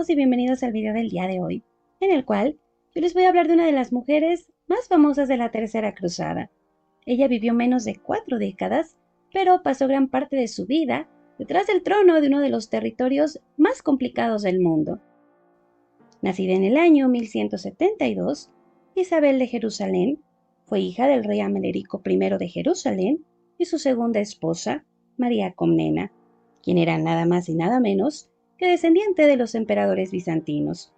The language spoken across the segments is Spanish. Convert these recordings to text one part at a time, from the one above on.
todos y bienvenidos al video del día de hoy, en el cual yo les voy a hablar de una de las mujeres más famosas de la Tercera Cruzada. Ella vivió menos de 4 décadas, pero pasó gran parte de su vida detrás del trono de uno de los territorios más complicados del mundo. Nacida en el año 1172, Isabel de Jerusalén fue hija del rey Amalerico I de Jerusalén y su segunda esposa, María Comnena, quien era nada más y nada menos que descendiente de los emperadores bizantinos.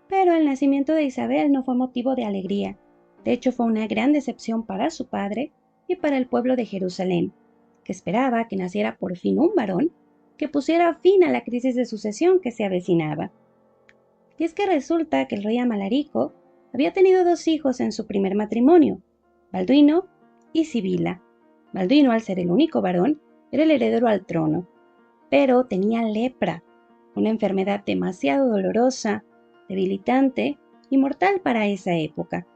Pero el nacimiento de Isabel no fue motivo de alegría. De hecho, fue una gran decepción para su padre y para el pueblo de Jerusalén, que esperaba que naciera por fin un varón que pusiera fin a la crisis de sucesión que se avecinaba. Y es que resulta que el rey Amalarico había tenido 2 hijos en su primer matrimonio, Balduino y Sibila. Balduino, al ser el único varón, era el heredero al trono, pero tenía lepra, una enfermedad demasiado dolorosa, debilitante y mortal para esa época.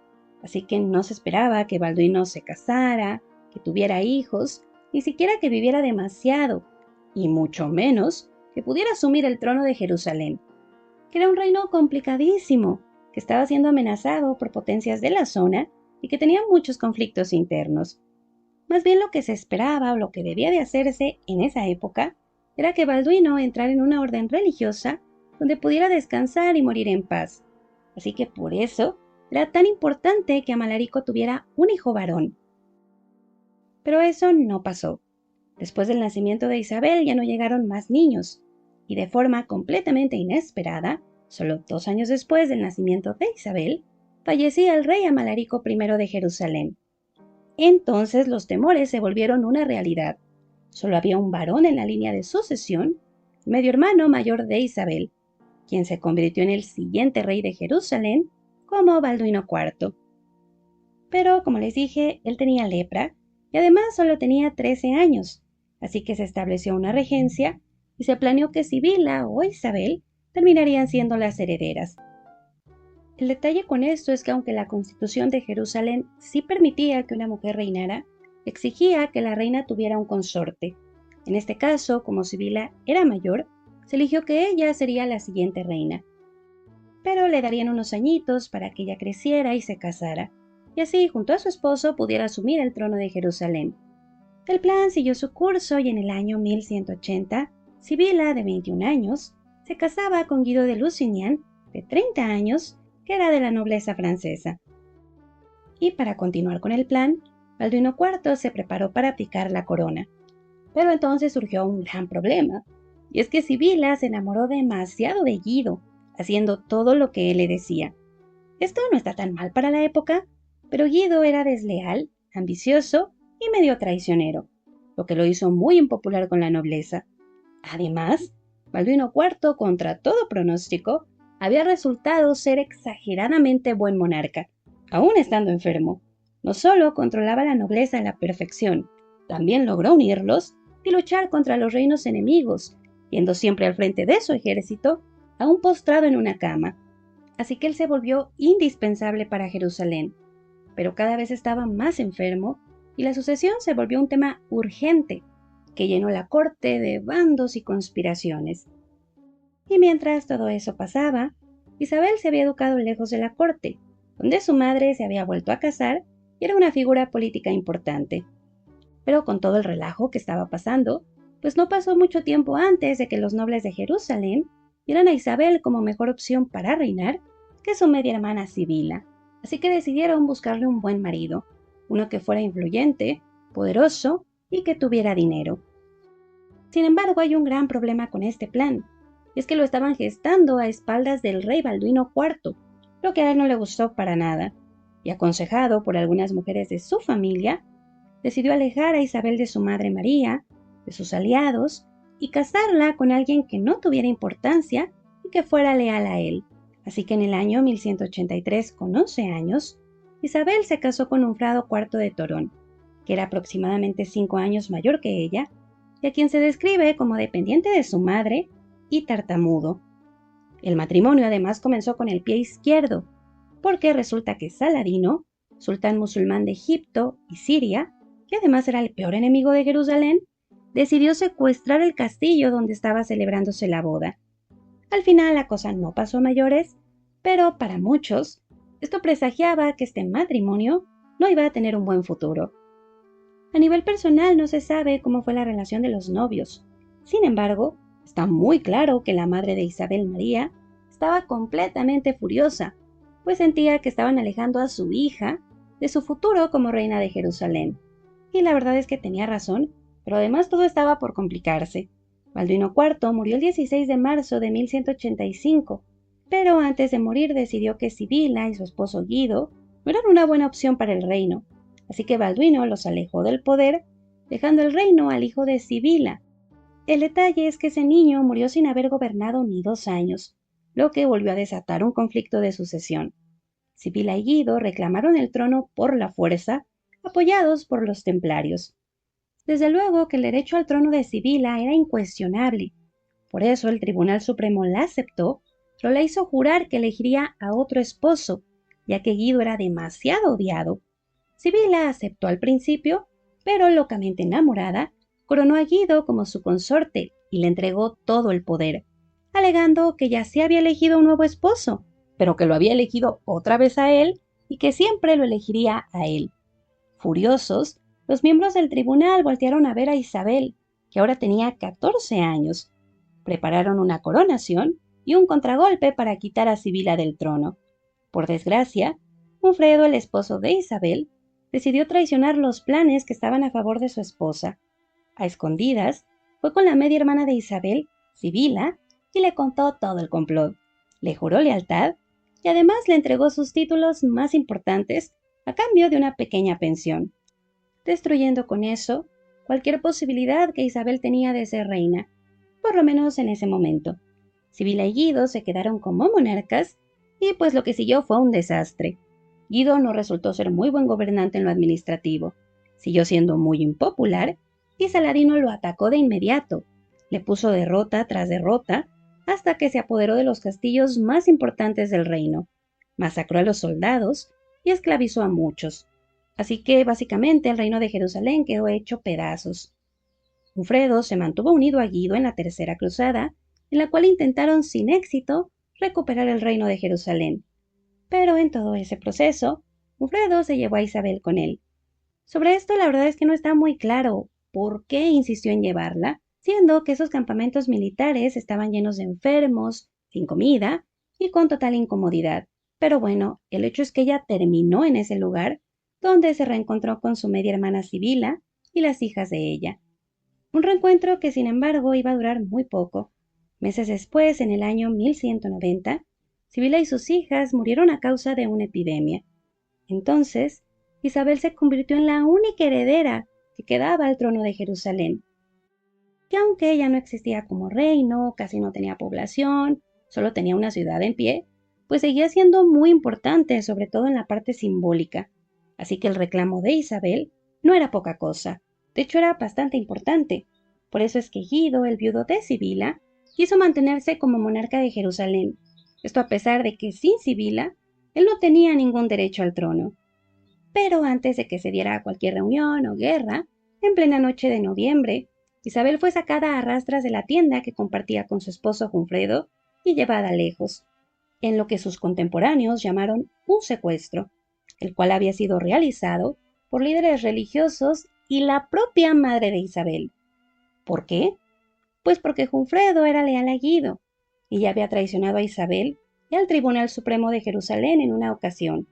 Así que no se esperaba que Balduino se casara, que tuviera hijos, ni siquiera que viviera demasiado, y mucho menos que pudiera asumir el trono de Jerusalén, que era un reino complicadísimo, que estaba siendo amenazado por potencias de la zona y que tenía muchos conflictos internos. Más bien lo que se esperaba o lo que debía de hacerse en esa época era que Balduino entrara en una orden religiosa donde pudiera descansar y morir en paz. Así que por eso era tan importante que Amalarico tuviera un hijo varón. Pero eso no pasó. Después del nacimiento de Isabel ya no llegaron más niños, y de forma completamente inesperada, solo 2 años después del nacimiento de Isabel, fallecía el rey Amalarico I de Jerusalén. Entonces los temores se volvieron una realidad. Solo había un varón en la línea de sucesión, medio hermano mayor de Isabel, quien se convirtió en el siguiente rey de Jerusalén como Balduino IV. Pero, como les dije, él tenía lepra y además solo tenía 13 años, así que se estableció una regencia y se planeó que Sibila o Isabel terminarían siendo las herederas. El detalle con esto es que aunque la constitución de Jerusalén sí permitía que una mujer reinara, exigía que la reina tuviera un consorte. En este caso, como Sibila era mayor, se eligió que ella sería la siguiente reina. Pero le darían unos añitos para que ella creciera y se casara, y así junto a su esposo pudiera asumir el trono de Jerusalén. El plan siguió su curso y en el año 1180, Sibila, de 21 años, se casaba con Guido de Lusignan, de 30 años, que era de la nobleza francesa. Y para continuar con el plan, Balduino IV se preparó para abdicar la corona. Pero entonces surgió un gran problema, y es que Sibila se enamoró demasiado de Guido, haciendo todo lo que él le decía. Esto no está tan mal para la época, pero Guido era desleal, ambicioso y medio traicionero, lo que lo hizo muy impopular con la nobleza. Además, Balduino IV, contra todo pronóstico, había resultado ser exageradamente buen monarca, aún estando enfermo. No solo controlaba la nobleza a la perfección, también logró unirlos y luchar contra los reinos enemigos, yendo siempre al frente de su ejército, aún postrado en una cama. Así que él se volvió indispensable para Jerusalén, pero cada vez estaba más enfermo y la sucesión se volvió un tema urgente que llenó la corte de bandos y conspiraciones. Y mientras todo eso pasaba, Isabel se había educado lejos de la corte, donde su madre se había vuelto a casar y era una figura política importante. Pero con todo el relajo que estaba pasando, pues no pasó mucho tiempo antes de que los nobles de Jerusalén vieran a Isabel como mejor opción para reinar que su media hermana Sibila, así que decidieron buscarle un buen marido, uno que fuera influyente, poderoso y que tuviera dinero. Sin embargo, hay un gran problema con este plan, y es que lo estaban gestando a espaldas del rey Balduino IV, lo que a él no le gustó para nada, y aconsejado por algunas mujeres de su familia, decidió alejar a Isabel de su madre María, de sus aliados, y casarla con alguien que no tuviera importancia y que fuera leal a él. Así que en el año 1183, con 11 años, Isabel se casó con Hunfrado IV de Torón, que era aproximadamente 5 años mayor que ella, y a quien se describe como dependiente de su madre y tartamudo. El matrimonio además comenzó con el pie izquierdo, porque resulta que Saladino, sultán musulmán de Egipto y Siria, que además era el peor enemigo de Jerusalén, decidió secuestrar el castillo donde estaba celebrándose la boda. Al final la cosa no pasó a mayores, pero para muchos esto presagiaba que este matrimonio no iba a tener un buen futuro. A nivel personal no se sabe cómo fue la relación de los novios. Sin embargo, está muy claro que la madre de Isabel María estaba completamente furiosa, pues sentía que estaban alejando a su hija de su futuro como reina de Jerusalén. Y la verdad es que tenía razón, pero además todo estaba por complicarse. Balduino IV murió el 16 de marzo de 1185, pero antes de morir decidió que Sibila y su esposo Guido no eran una buena opción para el reino, así que Balduino los alejó del poder, dejando el reino al hijo de Sibila. El detalle es que ese niño murió sin haber gobernado ni 2 años, lo que volvió a desatar un conflicto de sucesión. Sibila y Guido reclamaron el trono por la fuerza, apoyados por los templarios. Desde luego que el derecho al trono de Sibila era incuestionable. Por eso el Tribunal Supremo la aceptó, pero la hizo jurar que elegiría a otro esposo, ya que Guido era demasiado odiado. Sibila aceptó al principio, pero locamente enamorada, coronó a Guido como su consorte y le entregó todo el poder, alegando que ya se había elegido un nuevo esposo, pero que lo había elegido otra vez a él y que siempre lo elegiría a él. Furiosos, los miembros del tribunal voltearon a ver a Isabel, que ahora tenía 14 años. Prepararon una coronación y un contragolpe para quitar a Sibila del trono. Por desgracia, Hunfredo, el esposo de Isabel, decidió traicionar los planes que estaban a favor de su esposa. A escondidas, fue con la media hermana de Isabel, Sibila, y le contó todo el complot. Le juró lealtad y además le entregó sus títulos más importantes a cambio de una pequeña pensión, destruyendo con eso cualquier posibilidad que Isabel tenía de ser reina, por lo menos en ese momento. Sibila y Guido se quedaron como monarcas y pues lo que siguió fue un desastre. Guido no resultó ser muy buen gobernante en lo administrativo, siguió siendo muy impopular y Saladino lo atacó de inmediato. Le puso derrota tras derrota hasta que se apoderó de los castillos más importantes del reino, masacró a los soldados y esclavizó a muchos. Así que básicamente el reino de Jerusalén quedó hecho pedazos. Hunfredo se mantuvo unido a Guido en la Tercera Cruzada, en la cual intentaron sin éxito recuperar el reino de Jerusalén. Pero en todo ese proceso, Hunfredo se llevó a Isabel con él. Sobre esto la verdad es que no está muy claro por qué insistió en llevarla, siendo que esos campamentos militares estaban llenos de enfermos, sin comida y con total incomodidad. Pero bueno, el hecho es que ella terminó en ese lugar, donde se reencontró con su media hermana Sibila y las hijas de ella. Un reencuentro que sin embargo iba a durar muy poco. Meses después, en el año 1190, Sibila y sus hijas murieron a causa de una epidemia. Entonces, Isabel se convirtió en la única heredera que quedaba al trono de Jerusalén. Y aunque ella no existía como reino, casi no tenía población, solo tenía una ciudad en pie, pues seguía siendo muy importante, sobre todo en la parte simbólica. Así que el reclamo de Isabel no era poca cosa, de hecho era bastante importante. Por eso es que Guido, el viudo de Sibila, quiso mantenerse como monarca de Jerusalén. Esto a pesar de que sin Sibila, él no tenía ningún derecho al trono. Pero antes de que se diera cualquier reunión o guerra, en plena noche de noviembre, Isabel fue sacada a rastras de la tienda que compartía con su esposo Hunfredo y llevada lejos, en lo que sus contemporáneos llamaron un secuestro, el cual había sido realizado por líderes religiosos y la propia madre de Isabel. ¿Por qué? Pues porque Hunfredo era leal a Guido y ya había traicionado a Isabel y al Tribunal Supremo de Jerusalén en una ocasión.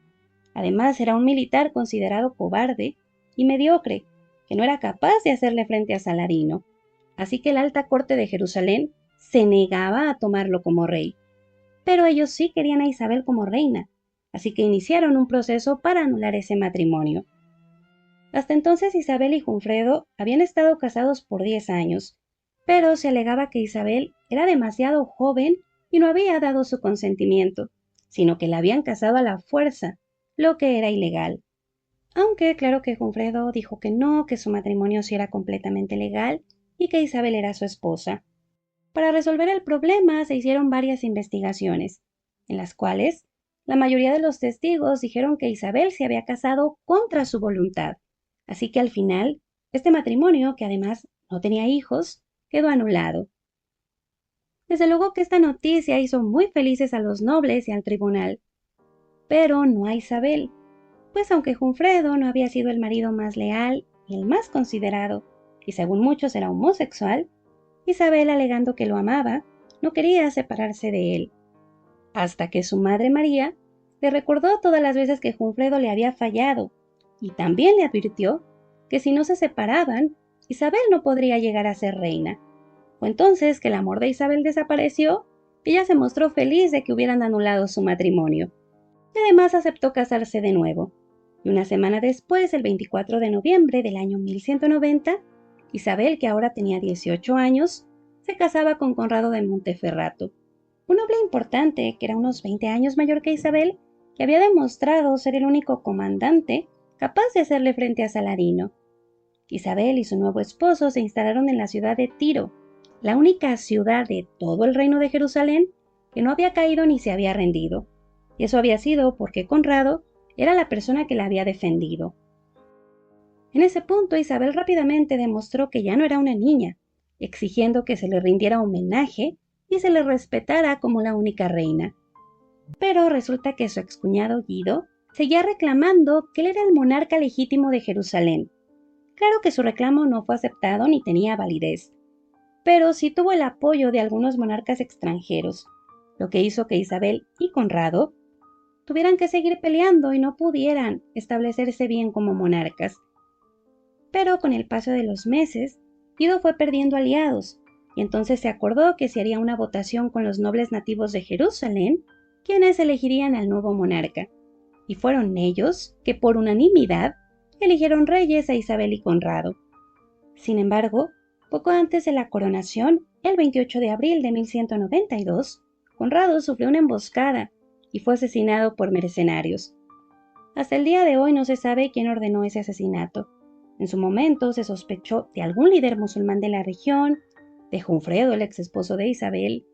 Además, era un militar considerado cobarde y mediocre, que no era capaz de hacerle frente a Saladino. Así que la alta corte de Jerusalén se negaba a tomarlo como rey. Pero ellos sí querían a Isabel como reina, así que iniciaron un proceso para anular ese matrimonio. Hasta entonces Isabel y Hunfredo habían estado casados por 10 años, pero se alegaba que Isabel era demasiado joven y no había dado su consentimiento, sino que la habían casado a la fuerza, lo que era ilegal. Aunque claro que Hunfredo dijo que no, que su matrimonio sí era completamente legal y que Isabel era su esposa. Para resolver el problema se hicieron varias investigaciones, en las cuales la mayoría de los testigos dijeron que Isabel se había casado contra su voluntad. Así que al final, este matrimonio, que además no tenía hijos, quedó anulado. Desde luego que esta noticia hizo muy felices a los nobles y al tribunal, pero no a Isabel, pues aunque Junfredo no había sido el marido más leal y el más considerado, y según muchos era homosexual, Isabel, alegando que lo amaba, no quería separarse de él, hasta que su madre María le recordó todas las veces que Junfredo le había fallado, y también le advirtió que si no se separaban, Isabel no podría llegar a ser reina. Fue entonces que el amor de Isabel desapareció y ella se mostró feliz de que hubieran anulado su matrimonio, y además aceptó casarse de nuevo. Y una semana después, el 24 de noviembre del año 1190, Isabel, que ahora tenía 18 años, se casaba con Conrado de Monteferrato, un noble importante que era unos 20 años mayor que Isabel, que había demostrado ser el único comandante capaz de hacerle frente a Saladino. Isabel y su nuevo esposo se instalaron en la ciudad de Tiro, la única ciudad de todo el reino de Jerusalén que no había caído ni se había rendido, y eso había sido porque Conrado era la persona que la había defendido. En ese punto Isabel rápidamente demostró que ya no era una niña, exigiendo que se le rindiera homenaje y se le respetara como la única reina. Pero resulta que su excuñado Guido seguía reclamando que él era el monarca legítimo de Jerusalén. Claro que su reclamo no fue aceptado ni tenía validez, pero sí tuvo el apoyo de algunos monarcas extranjeros, lo que hizo que Isabel y Conrado tuvieran que seguir peleando y no pudieran establecerse bien como monarcas. Pero con el paso de los meses, Guido fue perdiendo aliados, y entonces se acordó que se haría una votación con los nobles nativos de Jerusalén, quienes elegirían al nuevo monarca, y fueron ellos que por unanimidad eligieron reyes a Isabel y Conrado. Sin embargo, poco antes de la coronación, el 28 de abril de 1192, Conrado sufrió una emboscada y fue asesinado por mercenarios. Hasta el día de hoy no se sabe quién ordenó ese asesinato. En su momento se sospechó de algún líder musulmán de la región, de Junfredo, el ex esposo de Isabel,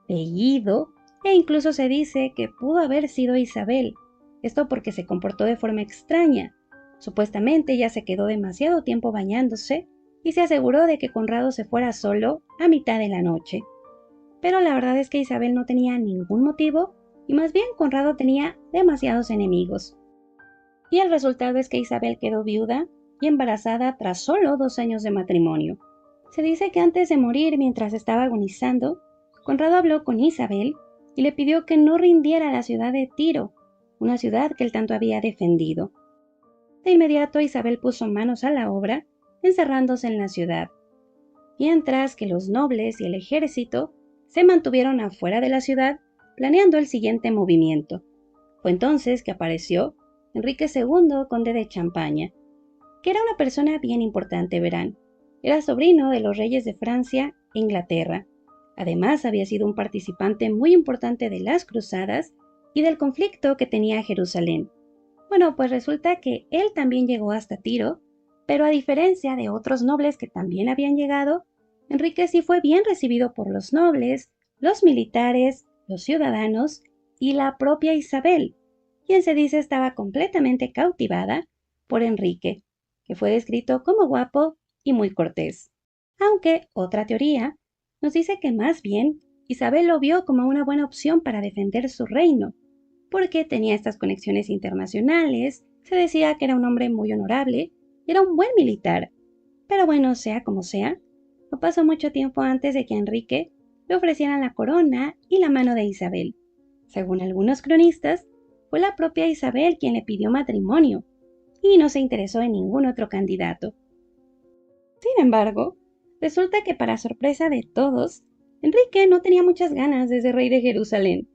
de Guido, e incluso se dice que pudo haber sido Isabel. Esto porque se comportó de forma extraña. Supuestamente ella se quedó demasiado tiempo bañándose y se aseguró de que Conrado se fuera solo a mitad de la noche. Pero la verdad es que Isabel no tenía ningún motivo y más bien Conrado tenía demasiados enemigos. Y el resultado es que Isabel quedó viuda y embarazada tras solo 2 años de matrimonio. Se dice que antes de morir, mientras estaba agonizando, Conrado habló con Isabel y le pidió que no rindiera la ciudad de Tiro, una ciudad que él tanto había defendido. De inmediato Isabel puso manos a la obra, encerrándose en la ciudad, mientras que los nobles y el ejército se mantuvieron afuera de la ciudad planeando el siguiente movimiento. Fue entonces que apareció Enrique II, conde de Champaña, que era una persona bien importante, verán. Era sobrino de los reyes de Francia e Inglaterra. Además, había sido un participante muy importante de las cruzadas y del conflicto que tenía Jerusalén. Bueno, pues resulta que él también llegó hasta Tiro, pero a diferencia de otros nobles que también habían llegado, Enrique sí fue bien recibido por los nobles, los militares, los ciudadanos y la propia Isabel, quien se dice estaba completamente cautivada por Enrique, que fue descrito como guapo y muy cortés. Aunque otra teoría nos dice que más bien Isabel lo vio como una buena opción para defender su reino, porque tenía estas conexiones internacionales, se decía que era un hombre muy honorable y era un buen militar. Pero bueno, sea como sea, no pasó mucho tiempo antes de que a Enrique le ofrecieran la corona y la mano de Isabel. Según algunos cronistas, fue la propia Isabel quien le pidió matrimonio y no se interesó en ningún otro candidato. Sin embargo, resulta que para sorpresa de todos, Enrique no tenía muchas ganas de ser rey de Jerusalén,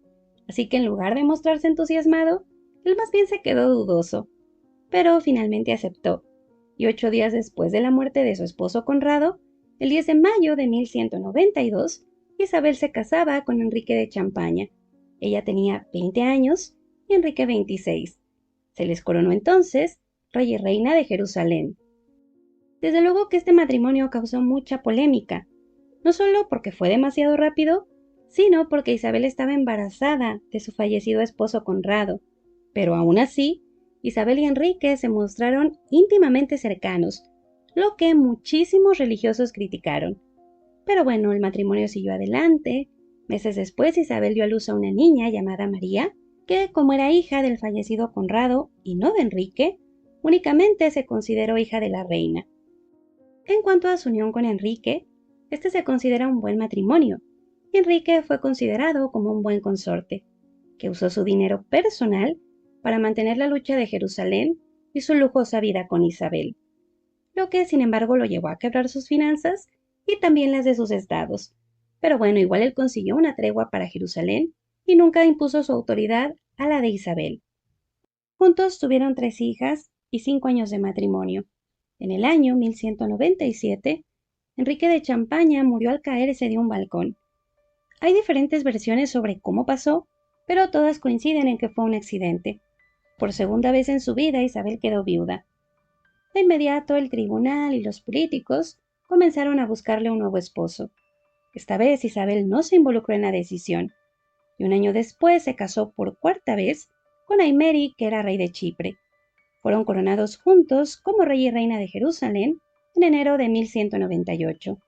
así que en lugar de mostrarse entusiasmado, él más bien se quedó dudoso, pero finalmente aceptó, y 8 días después de la muerte de su esposo Conrado, el 10 de mayo de 1192, Isabel se casaba con Enrique de Champaña. Ella tenía 20 años y Enrique 26. Se les coronó entonces rey y reina de Jerusalén. Desde luego que este matrimonio causó mucha polémica, no solo porque fue demasiado rápido, sino porque Isabel estaba embarazada de su fallecido esposo Conrado. Pero aún así, Isabel y Enrique se mostraron íntimamente cercanos, lo que muchísimos religiosos criticaron. Pero bueno, el matrimonio siguió adelante. Meses después, Isabel dio a luz a una niña llamada María, que como era hija del fallecido Conrado y no de Enrique, únicamente se consideró hija de la reina. En cuanto a su unión con Enrique, este se considera un buen matrimonio, y Enrique fue considerado como un buen consorte, que usó su dinero personal para mantener la lucha de Jerusalén y su lujosa vida con Isabel, lo que sin embargo lo llevó a quebrar sus finanzas y también las de sus estados. Pero bueno, igual él consiguió una tregua para Jerusalén y nunca impuso su autoridad a la de Isabel. Juntos tuvieron 3 hijas y 5 años de matrimonio. En el año 1197, Enrique de Champaña murió al caerse de un balcón. Hay diferentes versiones sobre cómo pasó, pero todas coinciden en que fue un accidente. Por segunda vez en su vida, Isabel quedó viuda. De inmediato, el tribunal y los políticos comenzaron a buscarle un nuevo esposo. Esta vez Isabel no se involucró en la decisión, y un año después se casó por cuarta vez con Aimeri, que era rey de Chipre. Fueron coronados juntos como rey y reina de Jerusalén en enero de 1198.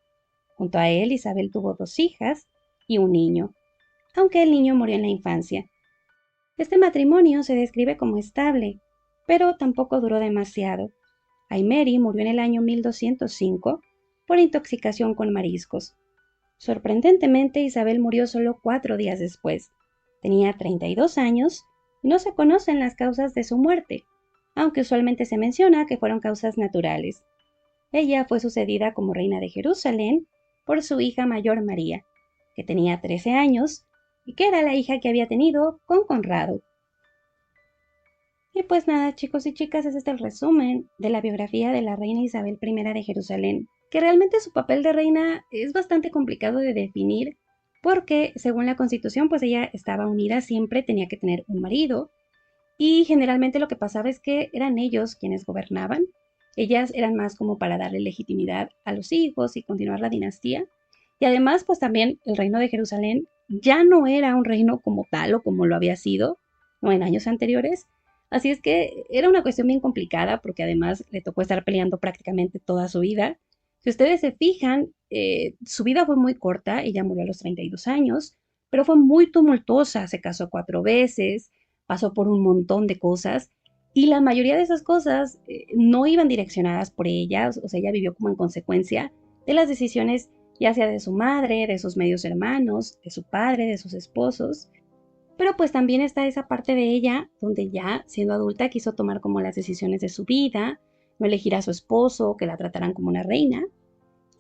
Junto a él, Isabel tuvo 2 hijas y un niño, aunque el niño murió en la infancia. Este matrimonio se describe como estable, pero tampoco duró demasiado. Aimeri murió en el año 1205 por intoxicación con mariscos. Sorprendentemente, Isabel murió solo 4 días después. Tenía 32 años y no se conocen las causas de su muerte, aunque usualmente se menciona que fueron causas naturales. Ella fue sucedida como reina de Jerusalén por su hija mayor María, que tenía 13 años y que era la hija que había tenido con Conrado. Y pues nada, chicos y chicas, ese es el resumen de la biografía de la reina Isabel I de Jerusalén, que realmente su papel de reina es bastante complicado de definir, porque según la Constitución, pues ella estaba unida, siempre tenía que tener un marido, y generalmente lo que pasaba es que eran ellos quienes gobernaban. Ellas eran más como para darle legitimidad a los hijos y continuar la dinastía. Y además, pues también el reino de Jerusalén ya no era un reino como tal o como lo había sido, no en años anteriores. Así es que era una cuestión bien complicada porque además le tocó estar peleando prácticamente toda su vida. Si ustedes se fijan, su vida fue muy corta, ella murió a los 32 años, pero fue muy tumultuosa, se casó 4 veces, pasó por un montón de cosas y la mayoría de esas cosas no iban direccionadas por ella, o sea, ella vivió como en consecuencia de las decisiones ya sea de su madre, de sus medios hermanos, de su padre, de sus esposos, pero pues también está esa parte de ella donde ya siendo adulta quiso tomar como las decisiones de su vida, no elegir a su esposo, que la trataran como una reina.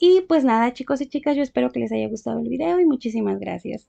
Y pues nada, chicos y chicas, yo espero que les haya gustado el video y muchísimas gracias.